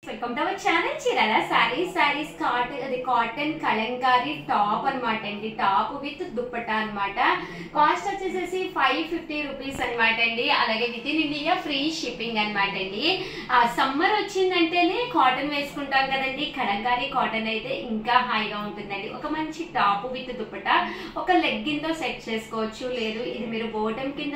Welcome to our channel Chirala saris cotton Kalamkari top అన్నమాట అండి. Top with dupatta అన్నమాట. కాస్ట్ వచ్చేసి 550 రూపీస్ అన్నమాట అండి. అలాగే within India free shipping అన్నమాట అండి. సమ్మర్ వచ్చిందంటేనే కాటన్ వేసుకుంటాం కదండి. కలంకారీ కాటన్ అయితే ఇంకా హాయిగా ఉంటుందండి. ఒక మంచి టాప్ విత్ దుప్పటా ఒక లెగ్గిన్ తో సెట్ చేసుకోవచ్చు. లేదు ఇది మీరు బోటం కింద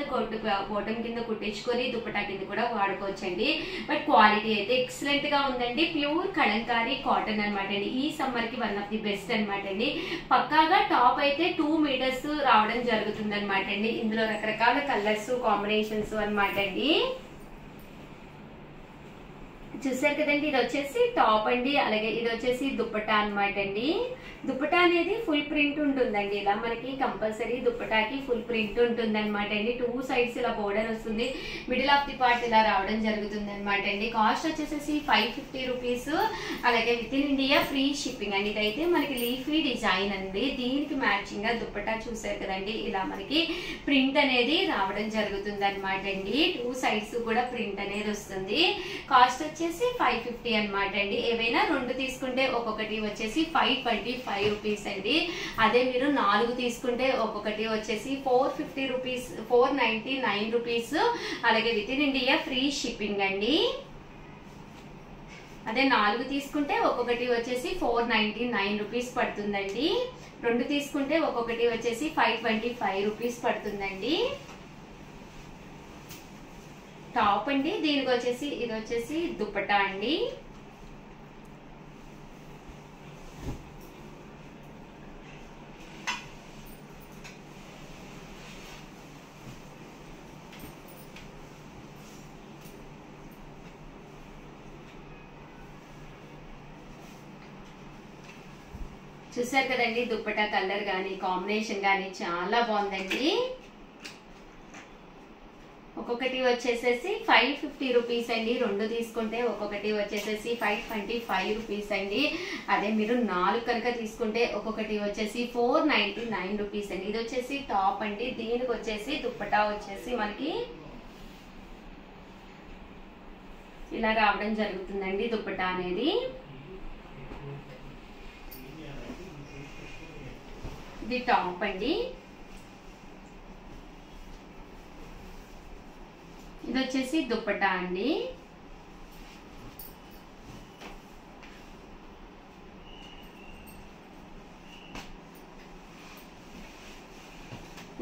కుట్టించుకొని దుప్పటా కింద కూడా వాడుకోవచ్చు అండి. బట్ క్వాలిటీ అయితే ఎక్సలెంట్ గా ఉందండి. ప్యూర్ కలంకారీ కాటన్ అనమాట అండి. ఈ సమ్మర్ కి వన్ ఆఫ్ ది బెస్ట్ అనమాట అండి. పక్కాగా టాప్ అయితే 2 మీటర్స్ రావడం జరుగుతుంది అనమాట అండి. ఇందులో రకరకాల కలర్స్ కాంబినేషన్స్ అనమాట అండి. చూసారు కదండి, ఇది వచ్చేసి టాప్ అండి. అలాగే ఇది వచ్చేసి దుప్పటా అనమాట అండి. దుప్పటా అనేది ఫుల్ ప్రింట్ ఉంటుందండి. ఇలా మనకి కంపల్సరీ దుప్పటాకి ఫుల్ ప్రింట్ ఉంటుంది అనమాట అండి. 2 సైడ్స్ ఇలా బోర్డర్ వస్తుంది. మిడిల్ ఆఫ్ ది పార్ట్ ఇలా రావడం జరుగుతుంది అనమాట అండి. కాస్ట్ వచ్చేసి 550 రూపీస్. అలాగే within India free shipping అండి. ఇదైతే మనకి లీఫీ డిజైన్ అండి. దీనికి మ్యాచింగ్ గా దుప్పటా చూసారు కదండి, ఇలా మనకి ప్రింట్ అనేది రావడం జరుగుతుంది అనమాట అండి. 2 సైడ్స్ కూడా ప్రింట్ అనేది వస్తుంది. కాస్ట్ వచ్చేసి 550 అనమాట అండి. ఏవైనా 2 తీసుకుంటే ఒక్కొక్కటి వచ్చేసి 525 రూపీస్ అండి. అదే మీరు 4 తీసుకుంటే ఒక్కొక్కటి వచ్చేసి 450 రూపీస్, 499 రూపీస్. అలాగే within India free shipping అండి. అదే 4 తీసుకుంటే ఒక్కొక్కటి వచ్చేసి 499 రూపీస్ పడుతుందండి. 2 తీసుకుంటే ఒక్కొక్కటి వచ్చేసి 525 రూపీస్ పడుతుందండి. టాప్ అండి. దీనికి వచ్చేసి ఇది వచ్చేసి దుప్పటా అండి. చూసారు కదండి, దుప్పటా కలర్ గానీ కాంబినేషన్ గానీ చాలా బాగుందండి. ఒక్కొక్కటి వచ్చేసేసి 550 రూపీస్ అండి. 2 తీసుకుంటే ఒక్కొక్కటి వచ్చేసేసి 525 రూపీస్ అండి. అదే మీరు 4 కనుక తీసుకుంటే ఒక్కొక్కటి వచ్చేసి 499 రూపీస్ అండి. ఇది వచ్చేసి టాప్ అండి. దీనికి వచ్చేసి దుప్పటా వచ్చేసి మనకి ఇలా రావడం జరుగుతుందండి దుప్పటా అనేది. ఇది టాప్ అండి. ఇది వచ్చేసి దుప్పటా అండి.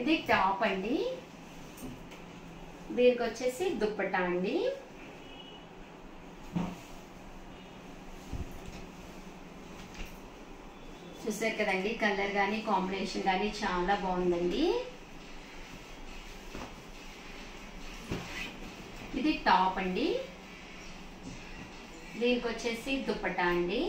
ఇది టాప్ అండి. దీనికి వచ్చేసి దుప్పటా అండి. చూసారు కదండి, కలర్ గానీ కాంబినేషన్ గానీ చాలా బాగుందండి. ఇది టాప్ అండి. దీనికి వచ్చేసి దుప్పటా అండి.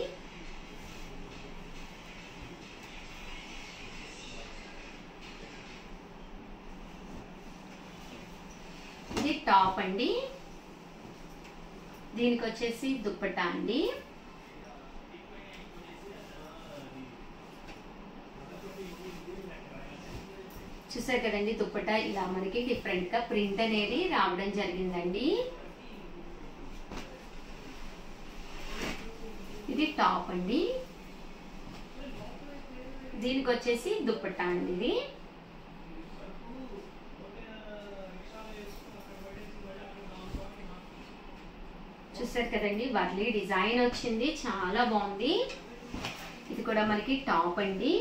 ఇది టాప్ అండి. దీనికి వచ్చేసి దుప్పటా అండి. చూసారు కదండి, దుప్పటా ఇలా మనకి డిఫరెంట్ గా ప్రింట్ అనేది రావడం జరిగిందండి. ఇది టాప్ అండి. దీనికి వచ్చేసి దుప్పటా అండి. ఇది చూసారు కదండి, వర్లీ డిజైన్ వచ్చింది, చాలా బాగుంది. ఇది కూడా మనకి టాప్ అండి.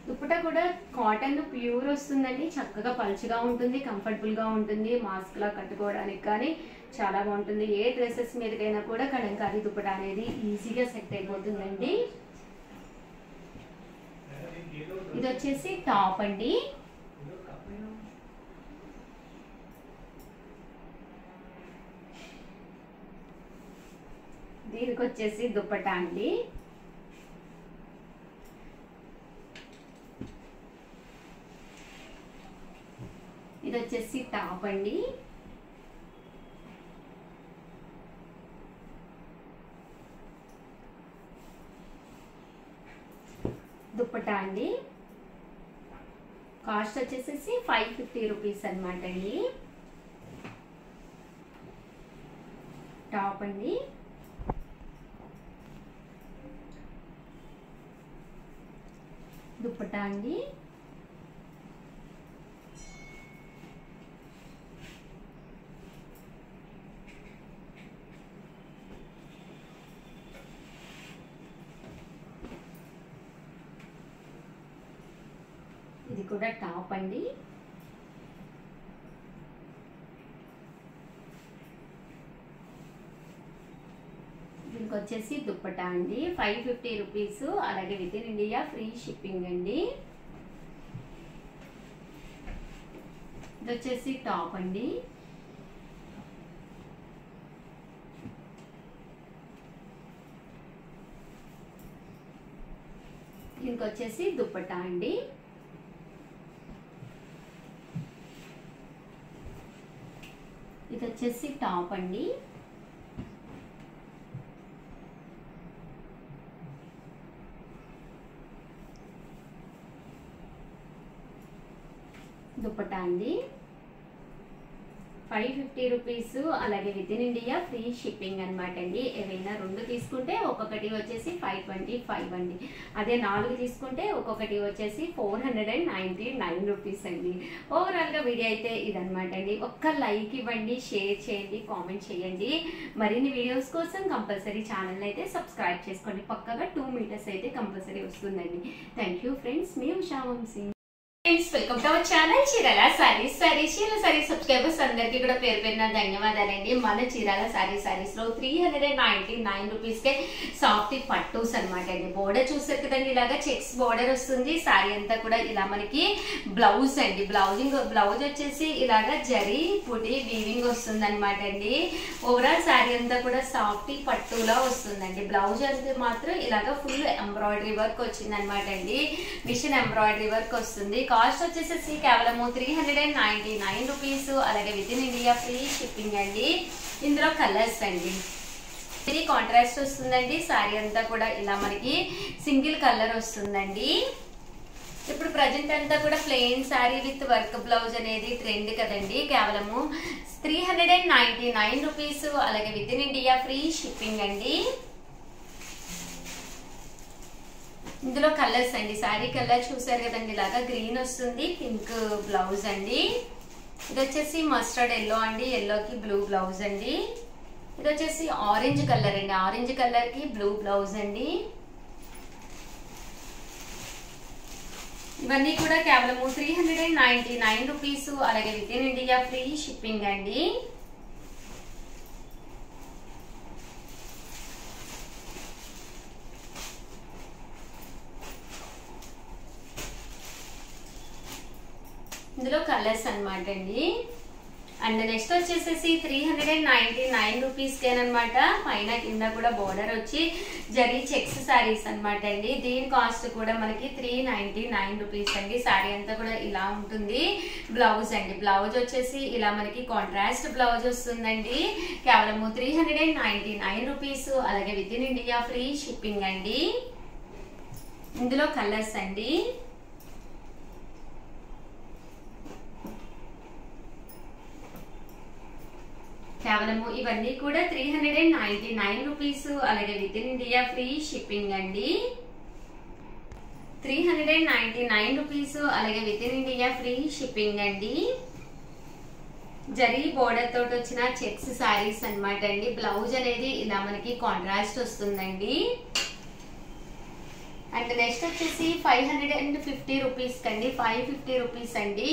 దుప్పటా కూడా కాటన్ ప్యూర్ వస్తుందండి. చక్కగా పలుచగా ఉంటుంది, కంఫర్టబుల్ గా ఉంటుంది. మాస్క్ లా కట్టుకోవడానికి కానీ చాలా బాగుంటుంది. ఏ డ్రెస్సెస్ మీదకైనా కూడా కలంకారీ దుప్పటా అనేది ఈజీగా సెట్ అయిపోతుందండి. ఇది వచ్చేసి టాప్ అండి. దీనికి వచ్చేసి దుప్పటా అండి. ఇది వచ్చేసి టాప్ అండి. దుప్పటా అండి. కాస్ట్ వచ్చేసి 550 రూపీస్ అనమాట అండి. టాప్ అండి, దుప్పటా అండి, ఇది కూడా టాప్ అండి. దీనికి వచ్చేసి దుప్పటా అండి, 550 రూపీస్. అలాగే within India free shipping అండి. ఇది వచ్చేసి టాప్ అండి. దీనికి వచ్చేసి దుప్పటా అండి. ఇది వచ్చేసి టాప్ అండి. దుప్పటా అండి, 550 రూపీస్. అలాగే within India free shipping అనమాట అండి. ఏవైనా 2 తీసుకుంటే ఒక్కొక్కటి వచ్చేసి 525 అండి. అదే 4 తీసుకుంటే ఒక్కొక్కటి వచ్చేసి 499 రూపీస్ అండి. ఓవరాల్గా వీడియో అయితే ఇదనమాట అండి. ఒక్క లైక్ ఇవ్వండి, షేర్ చేయండి, కామెంట్ చేయండి. మరిన్ని వీడియోస్ కోసం కంపల్సరీ ఛానల్ అయితే సబ్స్క్రైబ్ చేసుకోండి. పక్కగా 2 మీటర్స్ అయితే కంపల్సరీ వస్తుందండి. థ్యాంక్ యూ ఫ్రెండ్స్, మీ Usha Vamshi. Friends, welcome to our channel Chirala sarees. Chirala sarees subscribers అందరికీ కూడా పేరు పేరున ధన్యవాదాలండి. మన చీరాల సారీస్ లో 399 రూపీస్ కే సాఫ్ట్ పట్టూస్ అనమాట అండి. బోర్డర్ చూసారు కదండి, ఇలాగా చెక్స్ బోర్డర్ వస్తుంది. సారీ అంతా కూడా ఇలా మనకి బ్లౌజ్ అండి. బ్లౌజ్ వచ్చేసి ఇలాగా జరీ పుడి వీవింగ్ వస్తుంది అనమాట అండి. ఓవరాల్ సారీ అంతా కూడా సాఫ్ట్ పట్టులా వస్తుందండి. బ్లౌజ్ అంతా మాత్రం ఇలాగా ఫుల్ ఎంబ్రాయిడరీ వర్క్ వచ్చింది అనమాట అండి. మిషన్ ఎంబ్రాయిడరీ వర్క్ వస్తుంది. కాస్ట్ వచ్చేసి కేవలము 399 రూపీస్. అలాగే within India free shipping అండి. ఇందులో కలర్స్ అండి, ఇది కాంట్రాస్ట్ వస్తుందండి. సారీ అంతా కూడా ఇలా మనకి సింగిల్ కలర్ వస్తుందండి. ఇప్పుడు ప్రజెంట్ అంతా కూడా plain sorry with work blouse అనేది ట్రెండ్ కదండి. కేవలము 399 రూపీస్. అలాగే within India free shipping అండి. ఇందులో కలర్స్ అండి, సారీ కలర్ చూసారు కదండి, ఇలాగా గ్రీన్ వస్తుంది, పింక్ బ్లౌజ్ అండి. ఇది వచ్చేసి మస్టర్డ్ ఎల్లో అండి, ఎల్లోకి బ్లూ బ్లౌజ్ అండి. ఇది వచ్చేసి ఆరెంజ్ కలర్ అండి, ఆరెంజ్ కలర్ కి బ్లూ బ్లౌజ్ అండి. ఇవన్నీ కూడా కేవలము 399 రూపీస్. అలాగే within India free shipping అండి. ఇందులో కలర్స్ అనమాట అండి. అండ్ నెక్స్ట్ వచ్చేసేసి 399 రూపీస్ కేనమాట. పైన కింద కూడా బోర్డర్ వచ్చి జరీ చెక్స్ సారీస్ అనమాట అండి. దీని కాస్ట్ కూడా మనకి 399 రూపీస్ అండి. సారీ అంతా కూడా ఇలా ఉంటుంది. బ్లౌజ్ అండి, బ్లౌజ్ వచ్చేసి ఇలా మనకి కాంట్రాస్ట్ బ్లౌజ్ వస్తుందండి. కేవలము 399 రూపీస్. అలాగే within India free shipping అండి. ఇందులో కలర్స్ అండి. కేవలము ఇవన్నీ కూడా 399 రూపీస్. అలాగే within India free shipping అండి. 399 రూపీస్. అలాగే within India free shipping అండి. జరీ బోర్డర్ తోటి వచ్చిన చెక్స్ సారీస్ అనమాట అండి. బ్లౌజ్ అనేది ఇలా మనకి కాంట్రాస్ట్ వస్తుందండి. అండ్ నెక్స్ట్ వచ్చేసి 550 రూపీస్ కండి, 550 రూపీస్ అండి.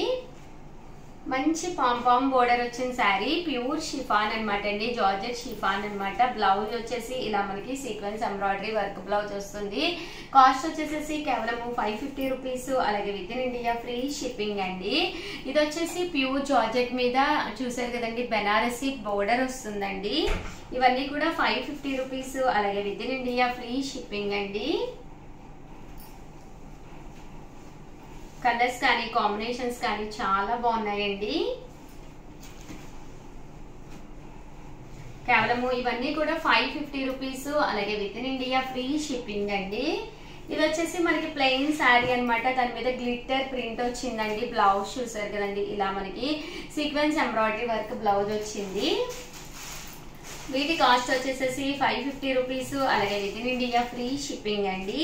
మంచి పాంపామ్ బోర్డర్ వచ్చిన శారీ, ప్యూర్ షిఫాన్ అనమాట అండి, జార్జెట్ షిఫాన్ అనమాట. బ్లౌజ్ వచ్చేసి ఇలా మనకి సీక్వెన్స్ ఎంబ్రాయిడరీ వర్క్ బ్లౌజ్ వస్తుంది. కాస్ట్ వచ్చేసి కేవలం 550 రూపీస్. అలాగే within India free shipping అండి. ఇది వచ్చేసి ప్యూర్ జార్జెట్ మీద చూసారు కదండి, బెనారసీ బోర్డర్ వస్తుందండి. ఇవన్నీ కూడా 550 రూపీస్. అలాగే within India free shipping అండి. కలర్స్ కానీ కాంబినేషన్స్ కానీ చాలా బాగున్నాయండి. కేవలము ఇవన్నీ కూడా 550 రూపీస్. అలాగే within India free shipping అండి. ఇది వచ్చేసి మనకి ప్లెయిన్ శారీ అన్నమాట. దాని మీద గ్లిట్టర్ ప్రింట్ వచ్చిందండి. బ్లౌజ్ చూసారు కదండి, ఇలా మనకి సీక్వెన్స్ ఎంబ్రాయిడరీ వర్క్ బ్లౌజ్ వచ్చింది. వీటి కాస్ట్ వచ్చేసేసి 550 రూపీస్. అలాగే within India free shipping అండి.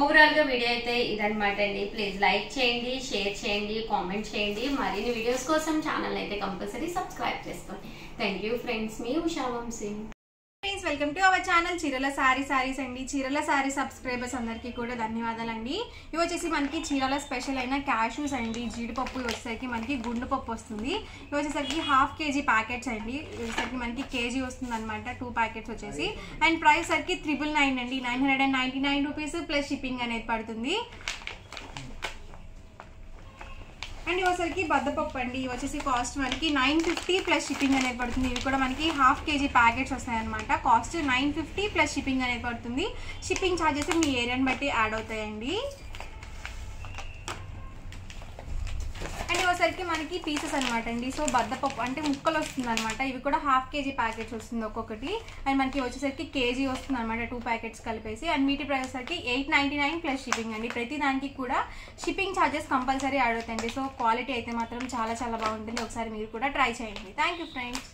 ఓవరాల్ గా వీడియో అయితే ఇదన్నమాట అండి. ప్లీజ్ లైక్ చేయండి, షేర్ చేయండి, కామెంట్ చేయండి. మరిన్ని వీడియోస్ కోసం ఛానల్ అయితే కంపల్సరీ సబ్స్క్రైబ్ చేసుకోండి. థ్యాంక్ యూ ఫ్రెండ్స్, మీ Usha Vamshi. Friends, welcome to our channel Chirala sarees అండి. చీరల సారీ సబ్స్క్రైబర్స్ అందరికీ కూడా ధన్యవాదాలండి. ఇవి వచ్చేసి మనకి చీరల స్పెషల్ అయిన క్యాష్యూస్ అండి. జీడిపప్పు వచ్చేసరికి మనకి గుండు పప్పు వస్తుంది. ఇవి వచ్చేసరికి 1/2 kg ప్యాకెట్స్ అండి. వచ్చేసరికి మనకి కేజీ వస్తుంది అనమాట, 2 ప్యాకెట్స్ వచ్చేసి. అండ్ ప్రైస్ సరికి 999 అండి. 999 రూపీస్ ప్లస్ షిప్పింగ్ అనేది పడుతుంది. అండ్ ఇవసరికి బద్దపప్పు అండి. ఇవి వచ్చేసి కాస్ట్ మనకి 950 ప్లస్ షిప్పింగ్ అనేది పడుతుంది. ఇవి కూడా మనకి 1/2 kg ప్యాకెట్స్ వస్తాయి అనమాట. కాస్ట్ 950 ప్లస్ షిప్పింగ్ అనేది పడుతుంది. షిప్పింగ్ ఛార్జెస్ మీ ఏరియాని బట్టి యాడ్ అవుతాయండి. అండ్ ఇవసరికి మనకి పీసెస్ అనమాట అండి. సో బద్దపప్పు అంటే ముక్కలు వస్తుంది అనమాట. ఇవి కూడా 1/2 kg ప్యాకెట్స్ వస్తుంది ఒక్కొక్కటి. అండ్ మనకి వచ్చేసరికి కేజీ వస్తుంది అనమాట, 2 ప్యాకెట్స్ కలిపేసి. అండ్ వీటి ప్రైస్ సరికి 899 ప్లస్ షిప్పింగ్ అండి. ప్రతి దానికి కూడా షిప్పింగ్ ఛార్జెస్ కంపల్సరీ యాడ్ అవుతాయండి. సో క్వాలిటీ అయితే మాత్రం చాలా చాలా బాగుంటుంది. ఒకసారి మీరు కూడా ట్రై చేయండి. Thank you friends.